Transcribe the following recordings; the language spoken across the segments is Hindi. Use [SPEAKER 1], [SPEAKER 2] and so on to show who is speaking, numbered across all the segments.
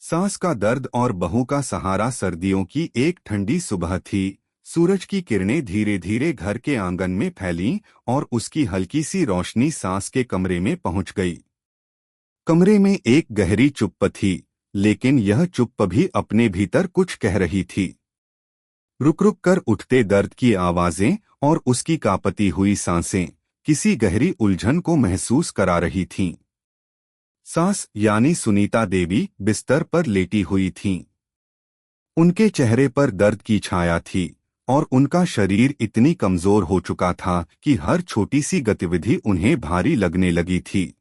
[SPEAKER 1] सास का दर्द और बहू का सहारा। सर्दियों की एक ठंडी सुबह थी। सूरज की किरणें धीरे धीरे घर के आंगन में फैलीं और उसकी हल्की सी रोशनी सास के कमरे में पहुंच गई। कमरे में एक गहरी चुप्प थी, लेकिन यह चुप्प भी अपने भीतर कुछ कह रही थी। रुक रुक कर उठते दर्द की आवाजें और उसकी कांपती हुई सांसें किसी गहरी उलझन को महसूस करा रही थीं। सास यानी सुनीता देवी बिस्तर पर लेटी हुई थीं। उनके चेहरे पर दर्द की छाया थी और उनका शरीर इतनी कमजोर हो चुका था कि हर छोटी सी गतिविधि उन्हें भारी लगने लगी थी।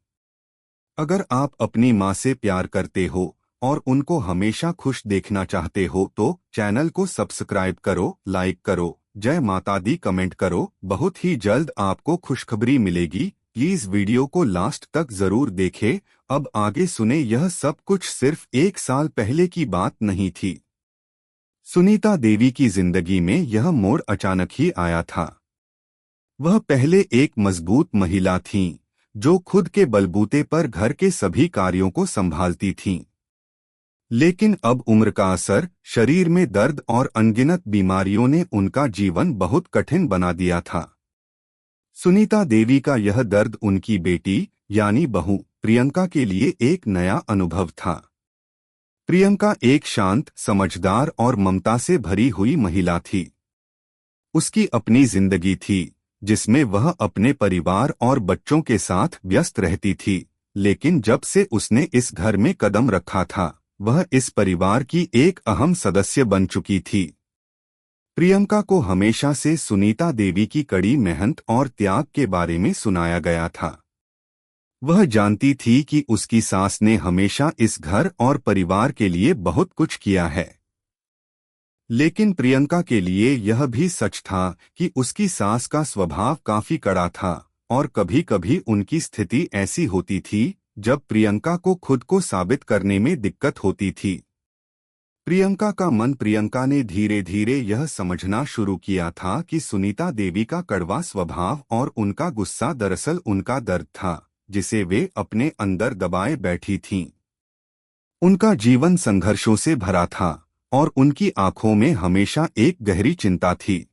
[SPEAKER 1] अगर आप अपनी माँ से प्यार करते हो और उनको हमेशा खुश देखना चाहते हो तो चैनल को सब्सक्राइब करो, लाइक करो, जय माता दी कमेंट करो। बहुत ही जल्द आपको खुशखबरी मिलेगी। प्लीज वीडियो को लास्ट तक जरूर देखें। अब आगे सुने। यह सब कुछ सिर्फ एक साल पहले की बात नहीं थी। सुनीता देवी की जिंदगी में यह मोड़ अचानक ही आया था। वह पहले एक मजबूत महिला थीं, जो खुद के बलबूते पर घर के सभी कार्यों को संभालती थीं। लेकिन अब उम्र का असर, शरीर में दर्द और अनगिनत बीमारियों ने उनका जीवन बहुत कठिन बना दिया था। सुनीता देवी का यह दर्द उनकी बेटी यानी बहू प्रियंका के लिए एक नया अनुभव था। प्रियंका एक शांत, समझदार और ममता से भरी हुई महिला थी। उसकी अपनी जिंदगी थी, जिसमें वह अपने परिवार और बच्चों के साथ व्यस्त रहती थी। लेकिन जब से उसने इस घर में कदम रखा था, वह इस परिवार की एक अहम सदस्य बन चुकी थी। प्रियंका को हमेशा से सुनीता देवी की कड़ी मेहनत और त्याग के बारे में सुनाया गया था। वह जानती थी कि उसकी सास ने हमेशा इस घर और परिवार के लिए बहुत कुछ किया है। लेकिन प्रियंका के लिए यह भी सच था कि उसकी सास का स्वभाव काफी कड़ा था और कभी-कभी उनकी स्थिति ऐसी होती थी जब प्रियंका को खुद को साबित करने में दिक्कत होती थी। प्रियंका ने धीरे धीरे यह समझना शुरू किया था कि सुनीता देवी का कड़वा स्वभाव और उनका गुस्सा दरअसल उनका दर्द था, जिसे वे अपने अंदर दबाए बैठी थीं। उनका जीवन संघर्षों से भरा था और उनकी आंखों में हमेशा एक गहरी चिंता थी।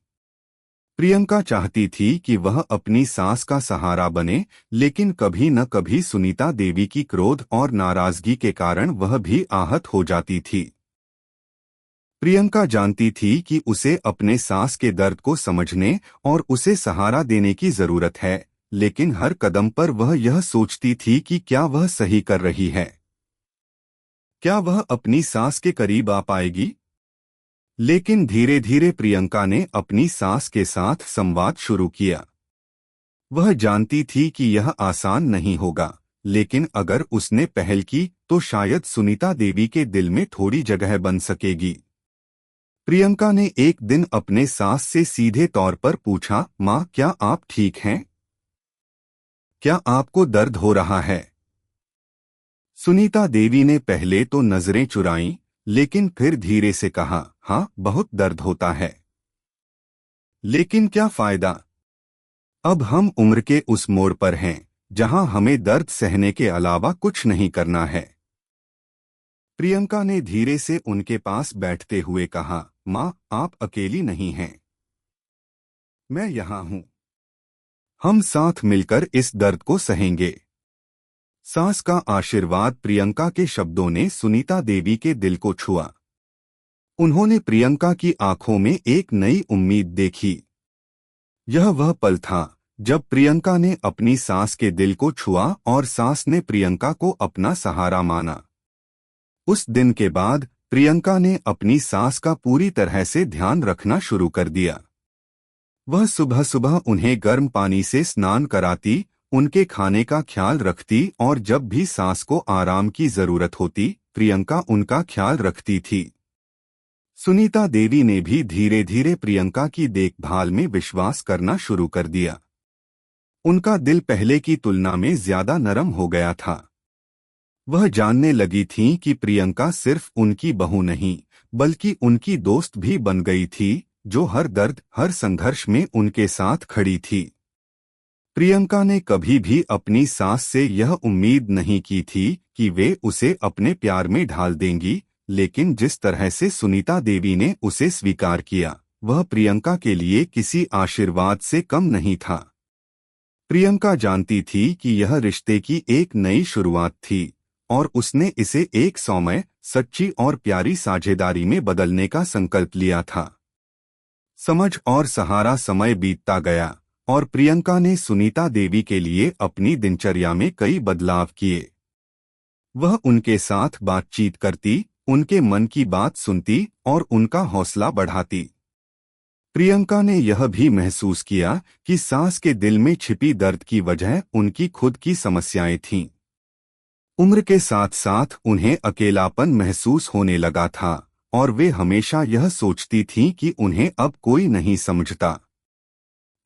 [SPEAKER 1] प्रियंका चाहती थी कि वह अपनी सास का सहारा बने, लेकिन कभी न कभी सुनीता देवी की क्रोध और नाराजगी के कारण वह भी आहत हो जाती थी। प्रियंका जानती थी कि उसे अपने सास के दर्द को समझने और उसे सहारा देने की जरूरत है, लेकिन हर कदम पर वह यह सोचती थी कि क्या वह सही कर रही है। क्या वह अपनी सास के करीब आ पाएगी? लेकिन धीरे धीरे प्रियंका ने अपनी सास के साथ संवाद शुरू किया। वह जानती थी कि यह आसान नहीं होगा, लेकिन अगर उसने पहल की तो शायद सुनीता देवी के दिल में थोड़ी जगह बन सकेगी। प्रियंका ने एक दिन अपने सास से सीधे तौर पर पूछा, माँ, क्या आप ठीक हैं? क्या आपको दर्द हो रहा है? सुनीता देवी ने पहले तो नजरें चुराईं, लेकिन फिर धीरे से कहा, हाँ, बहुत दर्द होता है। लेकिन क्या फायदा? अब हम उम्र के उस मोड़ पर हैं जहां हमें दर्द सहने के अलावा कुछ नहीं करना है। प्रियंका ने धीरे से उनके पास बैठते हुए कहा, माँ, आप अकेली नहीं हैं। मैं यहाँ हूँ। हम साथ मिलकर इस दर्द को सहेंगे। सास का आशीर्वाद प्रियंका के शब्दों ने सुनीता देवी के दिल को छुआ। उन्होंने प्रियंका की आंखों में एक नई उम्मीद देखी। यह वह पल था जब प्रियंका ने अपनी सास के दिल को छुआ और सास ने प्रियंका को अपना सहारा माना। उस दिन के बाद प्रियंका ने अपनी सास का पूरी तरह से ध्यान रखना शुरू कर दिया। वह सुबह सुबह उन्हें गर्म पानी से स्नान कराती, उनके खाने का ख्याल रखती और जब भी सास को आराम की जरूरत होती, प्रियंका उनका ख्याल रखती थी। सुनीता देवी ने भी धीरे धीरे प्रियंका की देखभाल में विश्वास करना शुरू कर दिया। उनका दिल पहले की तुलना में ज्यादा नरम हो गया था। वह जानने लगी थीं कि प्रियंका सिर्फ उनकी बहू नहीं, बल्कि उनकी दोस्त भी बन गई थी, जो हर दर्द, हर संघर्ष में उनके साथ खड़ी थी। प्रियंका ने कभी भी अपनी सास से यह उम्मीद नहीं की थी कि वे उसे अपने प्यार में ढाल देंगी, लेकिन जिस तरह से सुनीता देवी ने उसे स्वीकार किया, वह प्रियंका के लिए किसी आशीर्वाद से कम नहीं था। प्रियंका जानती थी कि यह रिश्ते की एक नई शुरुआत थी और उसने इसे एक सौम्य, सच्ची और प्यारी साझेदारी में बदलने का संकल्प लिया था। समझ और सहारा समय बीतता गया और प्रियंका ने सुनीता देवी के लिए अपनी दिनचर्या में कई बदलाव किए। वह उनके साथ बातचीत करती, उनके मन की बात सुनती और उनका हौसला बढ़ाती। प्रियंका ने यह भी महसूस किया कि सास के दिल में छिपी दर्द की वजह उनकी खुद की समस्याएं थीं। उम्र के साथ साथ उन्हें अकेलापन महसूस होने लगा था और वे हमेशा यह सोचती थीं कि उन्हें अब कोई नहीं समझता।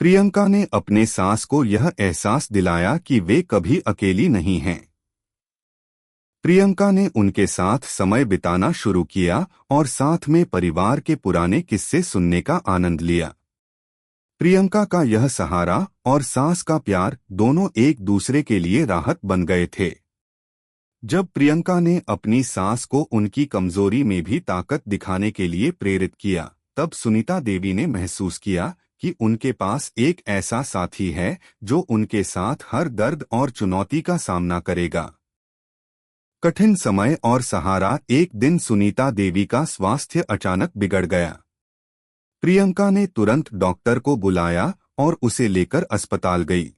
[SPEAKER 1] प्रियंका ने अपने सास को यह एहसास दिलाया कि वे कभी अकेली नहीं हैं। प्रियंका ने उनके साथ समय बिताना शुरू किया और साथ में परिवार के पुराने किस्से सुनने का आनंद लिया। प्रियंका का यह सहारा और सास का प्यार दोनों एक दूसरे के लिए राहत बन गए थे। जब प्रियंका ने अपनी सास को उनकी कमजोरी में भी ताकत दिखाने के लिए प्रेरित किया, तब सुनीता देवी ने महसूस किया कि उनके पास एक ऐसा साथी है जो उनके साथ हर दर्द और चुनौती का सामना करेगा। कठिन समय और सहारा। एक दिन सुनीता देवी का स्वास्थ्य अचानक बिगड़ गया। प्रियंका ने तुरंत डॉक्टर को बुलाया और उसे लेकर अस्पताल गई।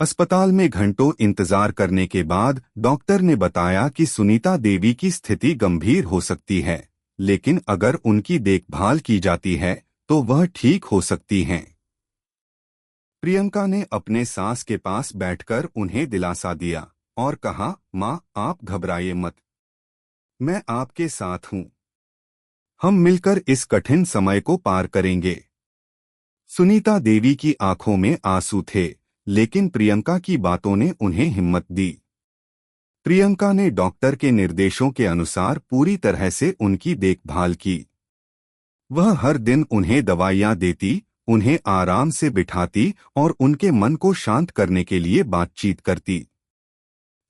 [SPEAKER 1] अस्पताल में घंटों इंतजार करने के बाद डॉक्टर ने बताया कि सुनीता देवी की स्थिति गंभीर हो सकती है, लेकिन अगर उनकी देखभाल की जाती है तो वह ठीक हो सकती हैं। प्रियंका ने अपने सास के पास बैठकर उन्हें दिलासा दिया और कहा, माँ, आप घबराइए मत, मैं आपके साथ हूँ। हम मिलकर इस कठिन समय को पार करेंगे। सुनीता देवी की आंखों में आंसू थे, लेकिन प्रियंका की बातों ने उन्हें हिम्मत दी। प्रियंका ने डॉक्टर के निर्देशों के अनुसार पूरी तरह से उनकी देखभाल की। वह हर दिन उन्हें दवाइयां देती, उन्हें आराम से बिठाती और उनके मन को शांत करने के लिए बातचीत करती।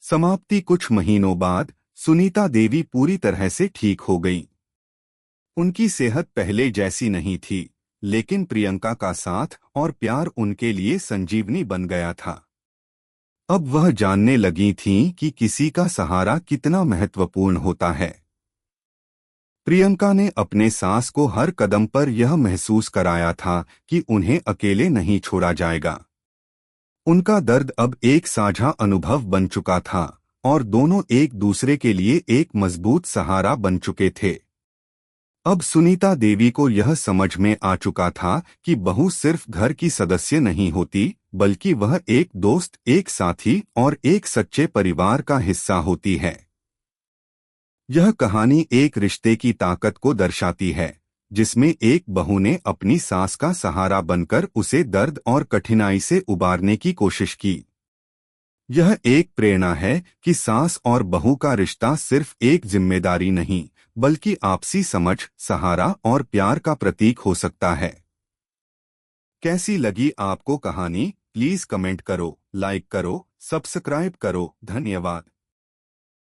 [SPEAKER 1] समाप्ति। कुछ महीनों बाद सुनीता देवी पूरी तरह से ठीक हो गईं। उनकी सेहत पहले जैसी नहीं थी, लेकिन प्रियंका का साथ और प्यार उनके लिए संजीवनी बन गया था। अब वह जानने लगी थीं कि किसी का सहारा कितना महत्वपूर्ण होता है। प्रियंका ने अपने सास को हर कदम पर यह महसूस कराया था कि उन्हें अकेले नहीं छोड़ा जाएगा। उनका दर्द अब एक साझा अनुभव बन चुका था और दोनों एक दूसरे के लिए एक मजबूत सहारा बन चुके थे। अब सुनीता देवी को यह समझ में आ चुका था कि बहू सिर्फ घर की सदस्य नहीं होती, बल्कि वह एक दोस्त, एक साथी और एक सच्चे परिवार का हिस्सा होती है। यह कहानी एक रिश्ते की ताकत को दर्शाती है, जिसमें एक बहू ने अपनी सास का सहारा बनकर उसे दर्द और कठिनाई से उबारने की कोशिश की। यह एक प्रेरणा है कि सास और बहू का रिश्ता सिर्फ एक जिम्मेदारी नहीं, बल्कि आपसी समझ, सहारा और प्यार का प्रतीक हो सकता है। कैसी लगी आपको कहानी? प्लीज कमेंट करो, लाइक करो, सब्सक्राइब करो। धन्यवाद।